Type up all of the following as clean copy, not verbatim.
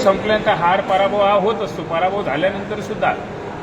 संपल्यानंतर हार पराभव हा होत असतो. पराभव झाल्यानंतर सुद्धा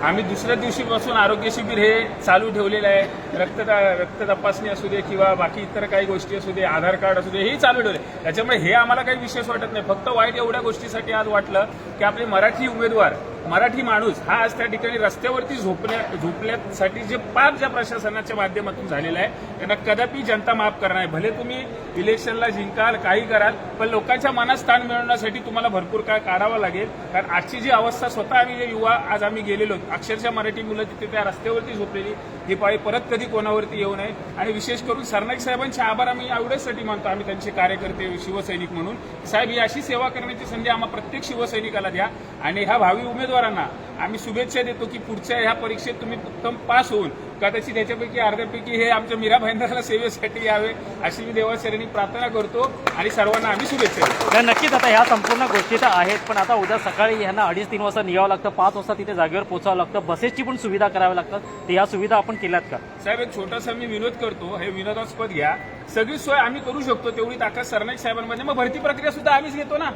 आम्ही दुसऱ्या दिवशीपासून आरोग्य शिबिर हे चालू ठेवलेलं आहे. रक्त तपासणी असू दे किंवा बाकी इतर काही गोष्टी असू दे, आधार कार्ड असू दे, हेही चालू ठेवले. त्याच्यामुळे हे आम्हाला काही विशेष वाटत नाही. फक्त वाईट एवढ्या गोष्टीसाठी आज वाटलं की आपले मराठी उमेदवार, मराठी माणूस हा आज त्या ठिकाणी रस्त्यावरती झोपल्यासाठी जे पाप ज्या प्रशासनाच्या माध्यमातून झालेलं आहे त्यांना कदापि जनता माफ करणार नाही. भले तुम्ही इलेक्शनला जिंकाल, काही कराल, पण लोकांच्या मनात स्थान मिळवण्यासाठी तुम्हाला भरपूर काळ काढावा लागेल. कारण आजची जी अवस्था स्वतः आम्ही जे युवा आज आम्ही गेलेलो, अक्षरशः मराठी मुलं तिथे त्या रस्त्यावरती झोपलेली, ही पाळी परत कधी कोणावरती येऊ नये. आणि विशेष करून सरनाईक साहेबांचे आभार आम्ही एवढ्यासाठी मानतो, आम्ही त्यांचे कार्यकर्ते शिवसैनिक म्हणून. साहेब, ही अशी सेवा करण्याची संधी आम्हा प्रत्येक शिवसैनिकाला द्या. आणि ह्या भावी उमेदवारांना आम्ही शुभेच्छा देतो की पुढच्या ह्या परीक्षेत तुम्ही उत्तम पास होऊन कदाचित त्याच्यापैकी अर्ध्यापैकी हे आमच्या मीरा भाईंदराला सेवेसाठी यावे अशी मी देवाचरणी प्रार्थना करतो आणि सर्वांना आम्ही शुभेच्छा देतो. नक्कीच आता ह्या संपूर्ण गोष्टी तर आहेत, पण आता उद्या सकाळी ह्यांना 2:30-3 वाजता निघावं लागतं, 5 वाजता तिथे जागेवर पोहोचावं लागतं, बसेसची पण सुविधा कराव्या लागतात. तर ह्या सुविधा आपण केल्यात का? साहेब, एक छोटासा मी विनोद करतो, हे विनोदास्पद घ्या. सगळी सोय आम्ही करू शकतो, तेवढी ताकद सरनाईक साहेबांमध्ये. मग भरती प्रक्रिया सुद्धा आम्हीच घेतो ना,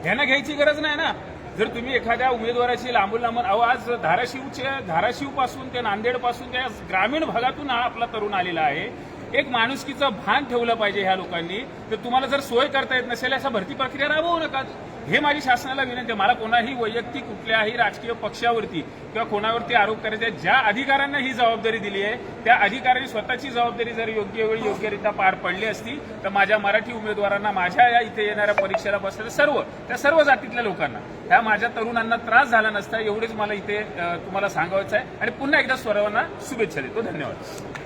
ह्यांना घ्यायची गरज नाही ना. जर तुम्ही एखाद्या उमेदवाराची लांबून आज धाराशिव पासून ते नांदेड पासून त्या ग्रामीण भागातून हा आपला तरुण आलेला आहे. एक माणुसकीचं भान ठेवलं पाहिजे ह्या लोकांनी. तर तुम्हाला जर सोय करता येत नसेल अशा भरती प्रक्रिया राबवू नका, हे माझी शासनाला विनंती आहे. मला कोणाही वैयक्तिक कुठल्याही राजकीय पक्षावरती किंवा कोणावरती आरोप करायचे, ज्या अधिकाऱ्यांना ही जबाबदारी दिली आहे त्या अधिकाऱ्यांनी स्वतःची जबाबदारी जर योग्य वेळी योग्यरित्या पार पडली असती तर माझ्या मराठी उमेदवारांना, माझ्या या इथे येणाऱ्या परीक्षेला बसलेल्या त्या सर्व जातीतल्या लोकांना, ह्या माझ्या तरुणांना त्रास झाला नसता. एवढेच मला इथे तुम्हाला सांगायचं आहे आणि पुन्हा एकदा सर्वांना शुभेच्छा देतो. धन्यवाद.